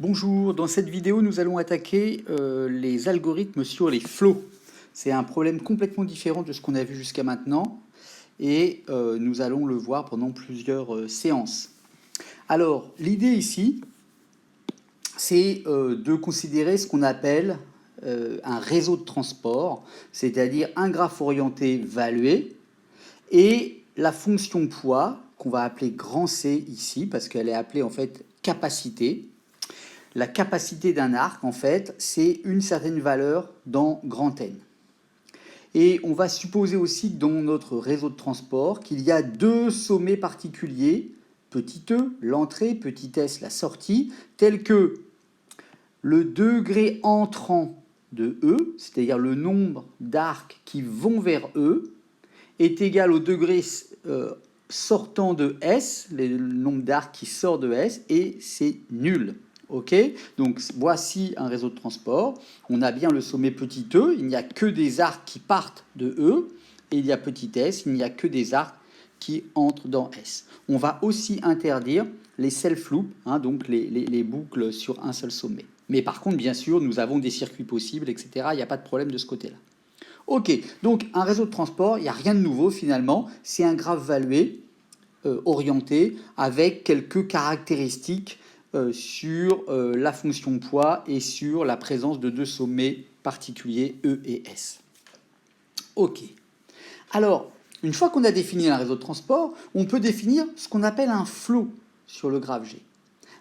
Bonjour, dans cette vidéo nous allons attaquer les algorithmes sur les flots. C'est un problème complètement différent de ce qu'on a vu jusqu'à maintenant et nous allons le voir pendant plusieurs séances. Alors l'idée ici c'est de considérer ce qu'on appelle un réseau de transport, c'est-à-dire un graphe orienté valué et la fonction poids qu'on va appeler grand C ici parce qu'elle est appelée en fait capacité. La capacité d'un arc, en fait, c'est une certaine valeur dans grand N. Et on va supposer aussi dans notre réseau de transport qu'il y a deux sommets particuliers, petit e, l'entrée, petit s, la sortie, tels que le degré entrant de E, c'est-à-dire le nombre d'arcs qui vont vers E, est égal au degré sortant de S, le nombre d'arcs qui sort de S, et c'est nul. Ok, donc voici un réseau de transport. On a bien le sommet petit e, il n'y a que des arcs qui partent de E, et il y a petit s, il n'y a que des arcs qui entrent dans S. On va aussi interdire les self-loops, donc les boucles sur un seul sommet. Mais par contre, bien sûr, nous avons des circuits possibles, etc. Il n'y a pas de problème de ce côté-là. Ok, donc un réseau de transport, il n'y a rien de nouveau finalement, c'est un graphe valué, orienté, avec quelques caractéristiques sur la fonction poids et sur la présence de deux sommets particuliers E et S. Ok. Alors, une fois qu'on a défini un réseau de transport, on peut définir ce qu'on appelle un flow sur le graphe G.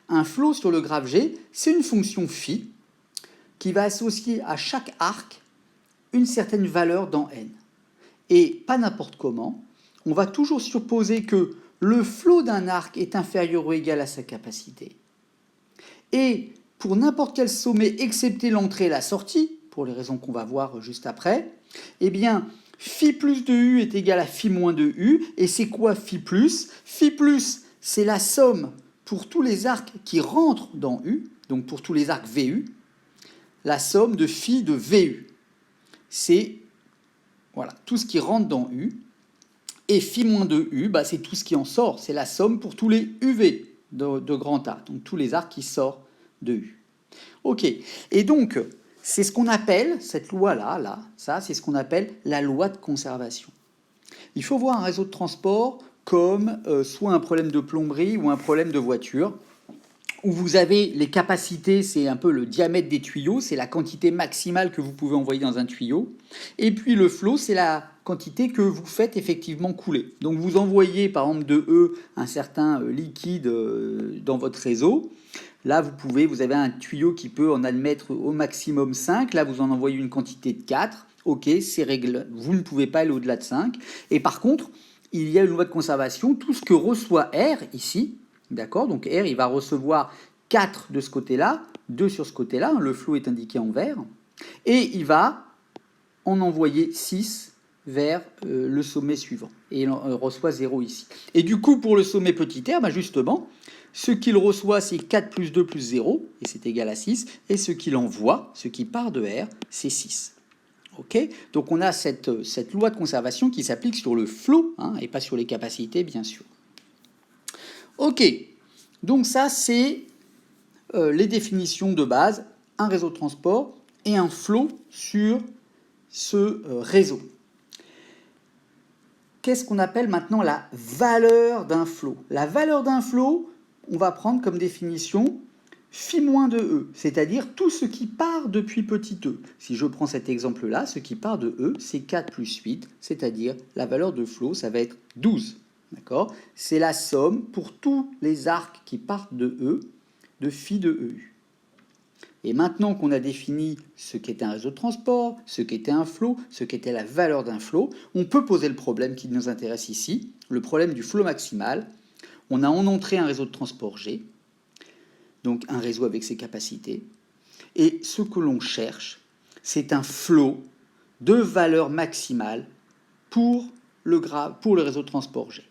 Un flow sur le graphe G, c'est une fonction phi qui va associer à chaque arc une certaine valeur dans N. Et pas n'importe comment, on va toujours supposer que le flow d'un arc est inférieur ou égal à sa capacité. Et pour n'importe quel sommet, excepté l'entrée et la sortie, pour les raisons qu'on va voir juste après, eh bien, phi plus de U est égal à phi moins de U. Et c'est quoi phi plus? Phi plus, c'est la somme pour tous les arcs qui rentrent dans U, donc pour tous les arcs VU, la somme de phi de VU. C'est voilà, tout ce qui rentre dans U. Et phi moins de U, c'est tout ce qui en sort. C'est la somme pour tous les UV de grand A, donc tous les arcs qui sortent de U. Ok, et donc, c'est ce qu'on appelle, cette loi-là, ça, c'est ce qu'on appelle la loi de conservation. Il faut voir un réseau de transport comme soit un problème de plomberie ou un problème de voiture, où vous avez les capacités, c'est un peu le diamètre des tuyaux, c'est la quantité maximale que vous pouvez envoyer dans un tuyau, et puis le flow, c'est la quantité que vous faites effectivement couler. Donc vous envoyez par exemple de E un certain liquide dans votre réseau. Là, vous avez un tuyau qui peut en admettre au maximum 5. Là, vous en envoyez une quantité de 4. Ok, c'est réglé. Vous ne pouvez pas aller au-delà de 5. Et par contre, il y a une loi de conservation. Tout ce que reçoit R ici, d'accord, donc R, il va recevoir 4 de ce côté-là, 2 sur ce côté-là. Le flot est indiqué en vert. Et il va en envoyer 6 vers le sommet suivant. Et il reçoit 0 ici. Et du coup, pour le sommet petit r, justement, ce qu'il reçoit, c'est 4 plus 2 plus 0, et c'est égal à 6. Et ce qu'il envoie, ce qui part de R, c'est 6. Okay, donc on a cette loi de conservation qui s'applique sur le flot, et pas sur les capacités, bien sûr. Ok, donc ça, c'est les définitions de base, un réseau de transport et un flot sur ce réseau. Qu'est-ce qu'on appelle maintenant la valeur d'un flot? La valeur d'un flot, on va prendre comme définition phi moins de E, c'est-à-dire tout ce qui part depuis petit e. Si je prends cet exemple-là, ce qui part de E, c'est 4 plus 8, c'est-à-dire la valeur de flot, ça va être 12. D'accord? C'est la somme pour tous les arcs qui partent de E, de phi de EU. Et maintenant qu'on a défini ce qu'était un réseau de transport, ce qu'était un flot, ce qu'était la valeur d'un flot, on peut poser le problème qui nous intéresse ici, le problème du flot maximal. On a en entrée un réseau de transport G, donc un réseau avec ses capacités, et ce que l'on cherche, c'est un flot de valeur maximale pour le réseau de transport G.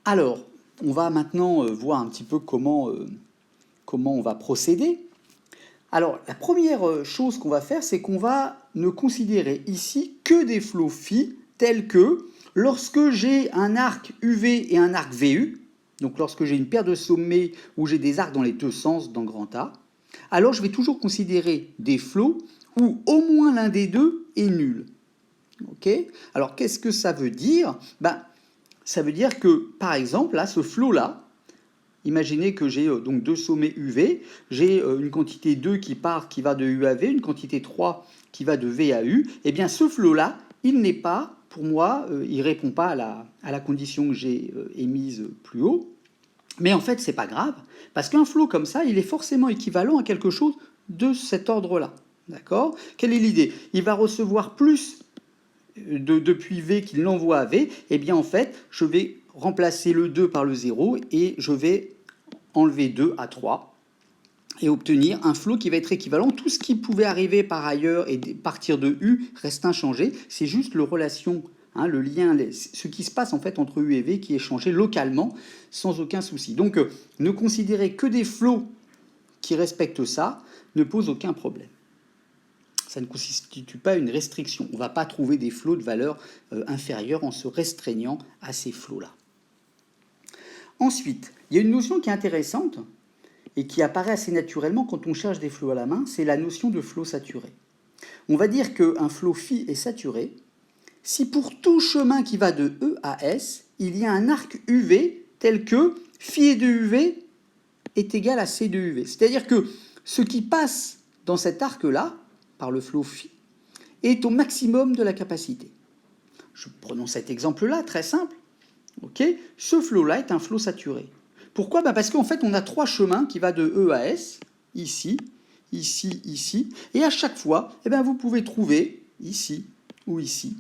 Alors, on va maintenant voir un petit peu comment on va procéder. Alors, la première chose qu'on va faire, c'est qu'on va ne considérer ici que des flots phi tels que lorsque j'ai un arc UV et un arc VU, donc lorsque j'ai une paire de sommets où j'ai des arcs dans les deux sens dans grand A, alors je vais toujours considérer des flots où au moins l'un des deux est nul. Ok ? Alors qu'est-ce que ça veut dire ? Ça veut dire que, par exemple, là, ce flot-là, imaginez que j'ai donc deux sommets UV, j'ai une quantité 2 qui va de U à V, une quantité 3 qui va de V à U, et bien ce flot-là, il n'est pas, pour moi, il ne répond pas à la condition que j'ai émise plus haut, mais en fait, ce n'est pas grave, parce qu'un flot comme ça, il est forcément équivalent à quelque chose de cet ordre-là. D'accord ? Quelle est l'idée ? Il va recevoir plus depuis V qu'il l'envoie à V, et bien en fait, je vais remplacer le 2 par le 0, et je vais enlever 2 à 3, et obtenir un flot qui va être équivalent. Tout ce qui pouvait arriver par ailleurs et partir de U reste inchangé, c'est juste le relation, le lien, ce qui se passe en fait entre U et V qui est changé localement sans aucun souci. Donc ne considérer que des flots qui respectent ça ne pose aucun problème. Ça ne constitue pas une restriction. On ne va pas trouver des flots de valeur inférieure en se restreignant à ces flots-là. Ensuite, il y a une notion qui est intéressante et qui apparaît assez naturellement quand on cherche des flots à la main, c'est la notion de flot saturé. On va dire qu'un flot phi est saturé si pour tout chemin qui va de E à S, il y a un arc UV tel que phi de UV est égal à C de UV. C'est-à-dire que ce qui passe dans cet arc-là, par le flot phi, est au maximum de la capacité. Prenons cet exemple-là, très simple. Okay, ce flot-là est un flot saturé. Pourquoi ? Parce qu'en fait, on a trois chemins qui vont de E à S, ici, ici, ici, et à chaque fois, vous pouvez trouver, ici ou ici,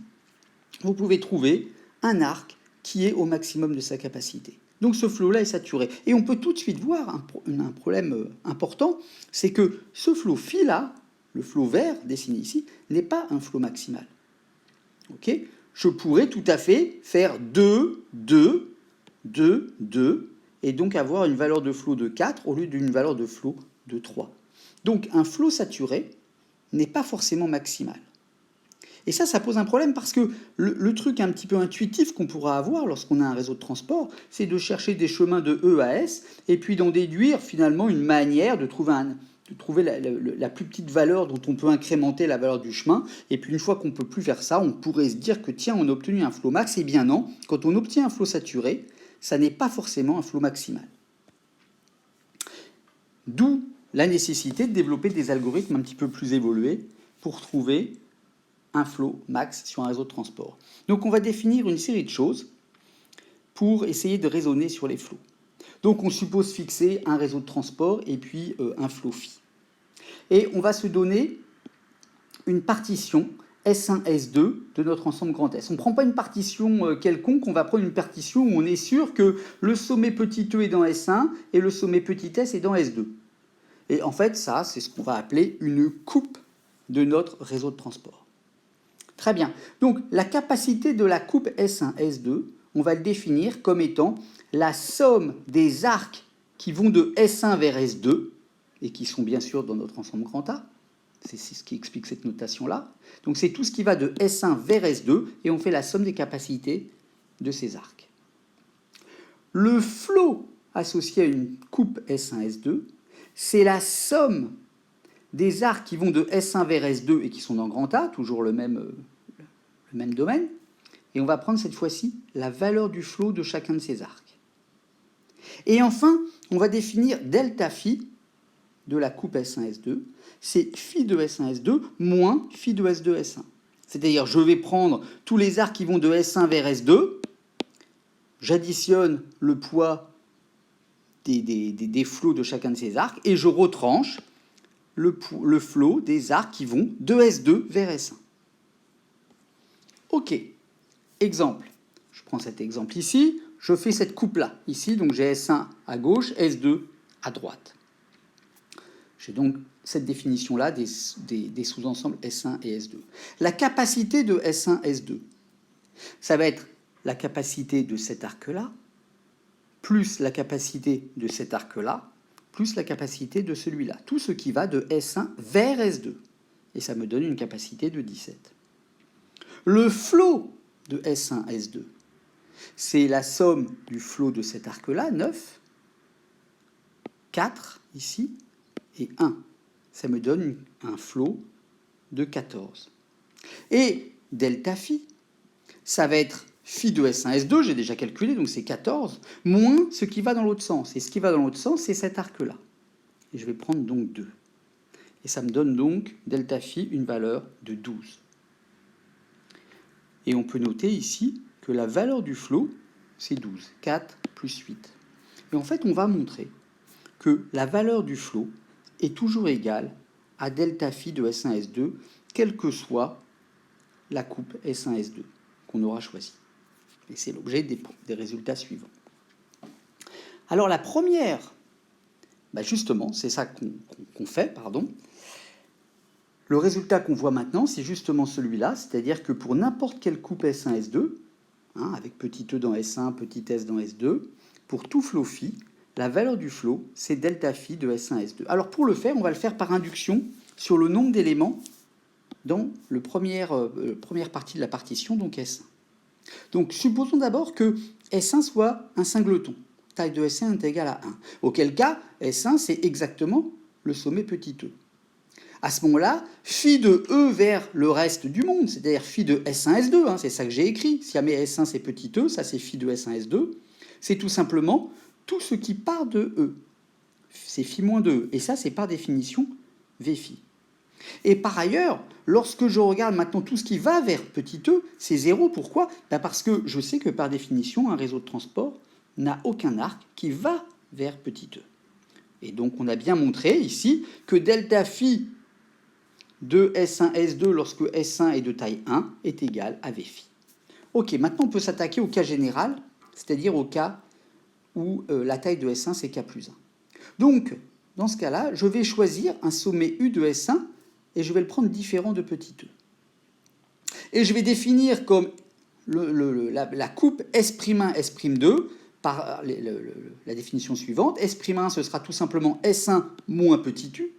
vous pouvez trouver un arc qui est au maximum de sa capacité. Donc ce flot-là est saturé. Et on peut tout de suite voir un problème important, c'est que ce flot phi-là, le flot vert dessiné ici, n'est pas un flot maximal. Ok ? Je pourrais tout à fait faire 2, 2, 2, 2, et donc avoir une valeur de flot de 4 au lieu d'une valeur de flot de 3. Donc un flot saturé n'est pas forcément maximal. Et ça pose un problème parce que le truc un petit peu intuitif qu'on pourra avoir lorsqu'on a un réseau de transport, c'est de chercher des chemins de E à S et puis d'en déduire finalement une manière de trouver la plus petite valeur dont on peut incrémenter la valeur du chemin. Et puis une fois qu'on ne peut plus faire ça, on pourrait se dire que tiens, on a obtenu un flot max. Eh bien non, quand on obtient un flot saturé, ça n'est pas forcément un flot maximal. D'où la nécessité de développer des algorithmes un petit peu plus évolués pour trouver un flot max sur un réseau de transport. Donc on va définir une série de choses pour essayer de raisonner sur les flots. Donc on suppose fixer un réseau de transport et puis un flot phi. Et on va se donner une partition S1, S2 de notre ensemble grand S. On ne prend pas une partition quelconque, on va prendre une partition où on est sûr que le sommet petit e est dans S1 et le sommet petit s est dans S2. Et en fait, ça, c'est ce qu'on va appeler une coupe de notre réseau de transport. Très bien. Donc la capacité de la coupe S1, S2, on va le définir comme étant la somme des arcs qui vont de S1 vers S2, et qui sont bien sûr dans notre ensemble grand A. C'est ce qui explique cette notation-là. Donc c'est tout ce qui va de S1 vers S2, et on fait la somme des capacités de ces arcs. Le flot associé à une coupe S1, S2, c'est la somme des arcs qui vont de S1 vers S2 et qui sont dans grand A, toujours le même domaine, et on va prendre cette fois-ci la valeur du flot de chacun de ces arcs. Et enfin, on va définir delta phi de la coupe S1, S2, c'est phi de S1, S2 moins phi de S2, S1. C'est-à-dire, je vais prendre tous les arcs qui vont de S1 vers S2, j'additionne le poids des flots de chacun de ces arcs, et je retranche le flot des arcs qui vont de S2 vers S1. Ok, exemple. Je prends cet exemple ici, je fais cette coupe-là. Ici, donc j'ai S1 à gauche, S2 à droite. J'ai donc cette définition-là des sous-ensembles S1 et S2. La capacité de S1, S2, ça va être la capacité de cet arc-là, plus la capacité de cet arc-là, plus la capacité de celui-là. Tout ce qui va de S1 vers S2. Et ça me donne une capacité de 17. Le flot de S1, S2, C'est la somme du flot de cet arc-là, 9, 4 ici, et 1. Ça me donne un flot de 14. Et delta phi, ça va être phi de S1, S2, j'ai déjà calculé, donc c'est 14, moins ce qui va dans l'autre sens. Et ce qui va dans l'autre sens, c'est cet arc-là. Et je vais prendre donc 2. Et ça me donne donc delta phi une valeur de 12. Et on peut noter ici que la valeur du flot, c'est 12. 4 plus 8. Et en fait, on va montrer que la valeur du flot est toujours égale à delta phi de S1, S2, quelle que soit la coupe S1, S2 qu'on aura choisie. Et c'est l'objet des résultats suivants. Alors la première, justement, c'est ça qu'on fait, pardon. Le résultat qu'on voit maintenant, c'est justement celui-là, c'est-à-dire que pour n'importe quelle coupe S1, S2, avec petit e dans S1, petit s dans S2, pour tout flot phi, la valeur du flot, c'est delta phi de S1, S2. Alors pour le faire, on va le faire par induction sur le nombre d'éléments dans la première partie de la partition, donc S1. Donc supposons d'abord que S1 soit un singleton. Taille de S1 est égale à 1. Auquel cas, S1, c'est exactement le sommet petit e. À ce moment-là, phi de E vers le reste du monde, c'est-à-dire phi de S1, S2, c'est ça que j'ai écrit. Si jamais S1 c'est petit e, ça c'est phi de S1, S2, c'est tout simplement tout ce qui part de E. C'est phi moins de E. Et ça, c'est par définition V phi. Et par ailleurs, lorsque je regarde maintenant tout ce qui va vers petit e, c'est 0. Pourquoi ? Parce que je sais que par définition, un réseau de transport n'a aucun arc qui va vers petit e. Et donc on a bien montré ici que delta phi de S1, S2 lorsque S1 est de taille 1 est égal à V phi. Ok, maintenant on peut s'attaquer au cas général, c'est-à-dire au cas où la taille de S1 c'est K plus 1. Donc, dans ce cas-là, je vais choisir un sommet U de S1 et je vais le prendre différent de petit e. Et je vais définir comme la coupe S'1, S'2 par la définition suivante. S'1, ce sera tout simplement S1 moins petit u,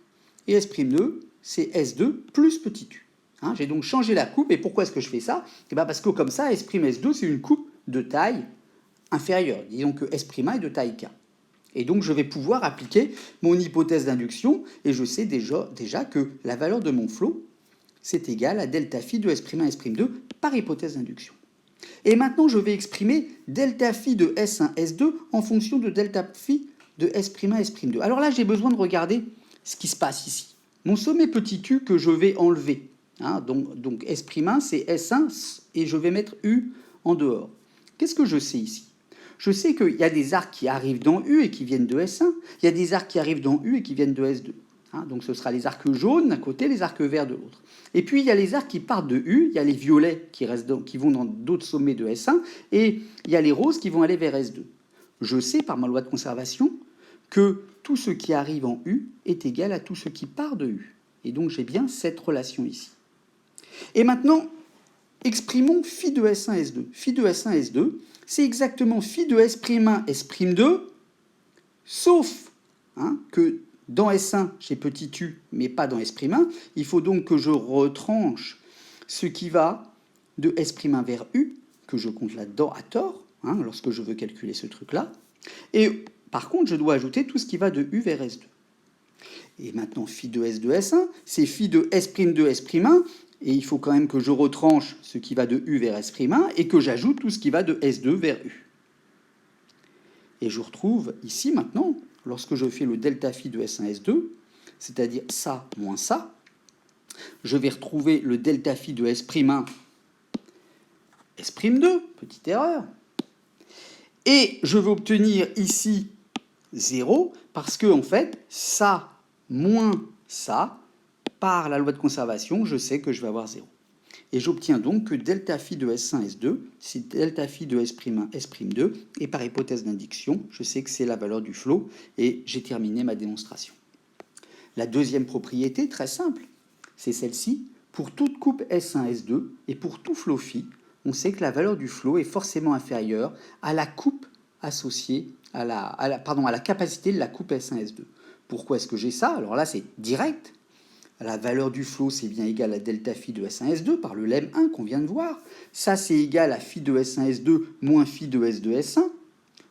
et S'2, c'est S2 plus petit u. J'ai donc changé la coupe, et pourquoi est-ce que je fais ça ? Parce que comme ça, S', S2, c'est une coupe de taille inférieure. Disons que S'1 est de taille K. Et donc, je vais pouvoir appliquer mon hypothèse d'induction, et je sais déjà que la valeur de mon flot, c'est égal à delta phi de S'1, S'2 par hypothèse d'induction. Et maintenant, je vais exprimer delta phi de S1, S2 en fonction de delta phi de S', S'2. Alors là, j'ai besoin de regarder ce qui se passe ici. Mon sommet petit u que je vais enlever. Donc S', c'est S1, et je vais mettre U en dehors. Qu'est-ce que je sais ici ? Je sais qu'il y a des arcs qui arrivent dans U et qui viennent de S1. Il y a des arcs qui arrivent dans U et qui viennent de S2. Donc ce sera les arcs jaunes d'un côté, les arcs verts de l'autre. Et puis il y a les arcs qui partent de U, il y a les violets qui vont dans d'autres sommets de S1, et il y a les roses qui vont aller vers S2. Je sais par ma loi de conservation que tout ce qui arrive en U est égal à tout ce qui part de U. Et donc j'ai bien cette relation ici. Et maintenant, exprimons phi de S1, S2. Phi de S1, S2, c'est exactement phi de S'1, S'2, sauf que dans S1, j'ai petit u, mais pas dans S'1. Il faut donc que je retranche ce qui va de S' vers U, que je compte là-dedans à tort, lorsque je veux calculer ce truc-là. Et par contre, je dois ajouter tout ce qui va de U vers S2. Et maintenant, phi de S de S1, c'est phi de S'2, S', et il faut quand même que je retranche ce qui va de U vers S', et que j'ajoute tout ce qui va de S2 vers U. Et je retrouve ici maintenant, lorsque je fais le delta phi de S1, S2, c'est-à-dire ça moins ça, je vais retrouver le delta phi de S', S'2, petite erreur. Et je vais obtenir ici 0, parce que, en fait, ça moins ça, par la loi de conservation, je sais que je vais avoir 0. Et j'obtiens donc que delta phi de S1, S2, c'est delta phi de S', S'2, et par hypothèse d'induction, je sais que c'est la valeur du flot, et j'ai terminé ma démonstration. La deuxième propriété, très simple, c'est celle-ci. Pour toute coupe S1, S2, et pour tout flot phi, on sait que la valeur du flot est forcément inférieure à la coupe associée à la capacité de la coupe S1, S2. Pourquoi est-ce que j'ai ça ? Alors là, c'est direct. la valeur du flot, c'est bien égal à delta phi de S1S2 par le lemme 1 qu'on vient de voir. Ça, c'est égal à phi de S1S2 moins phi de S de S1.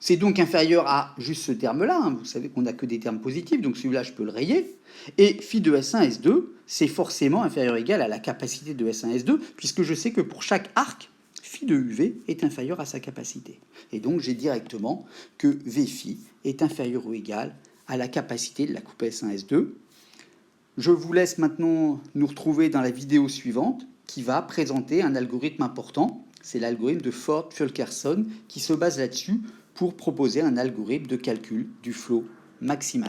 C'est donc inférieur à juste ce terme-là. Hein. Vous savez qu'on n'a que des termes positifs, donc celui-là, je peux le rayer. Et phi de S1, S2, c'est forcément inférieur ou égal à la capacité de S1, S2, puisque je sais que pour chaque arc, phi de UV est inférieur à sa capacité. Et donc, j'ai directement que V phi est inférieur ou égal à la capacité de la coupe S1, S2. Je vous laisse maintenant nous retrouver dans la vidéo suivante, qui va présenter un algorithme important. C'est l'algorithme de Ford-Fulkerson qui se base là-dessus pour proposer un algorithme de calcul du flot maximal.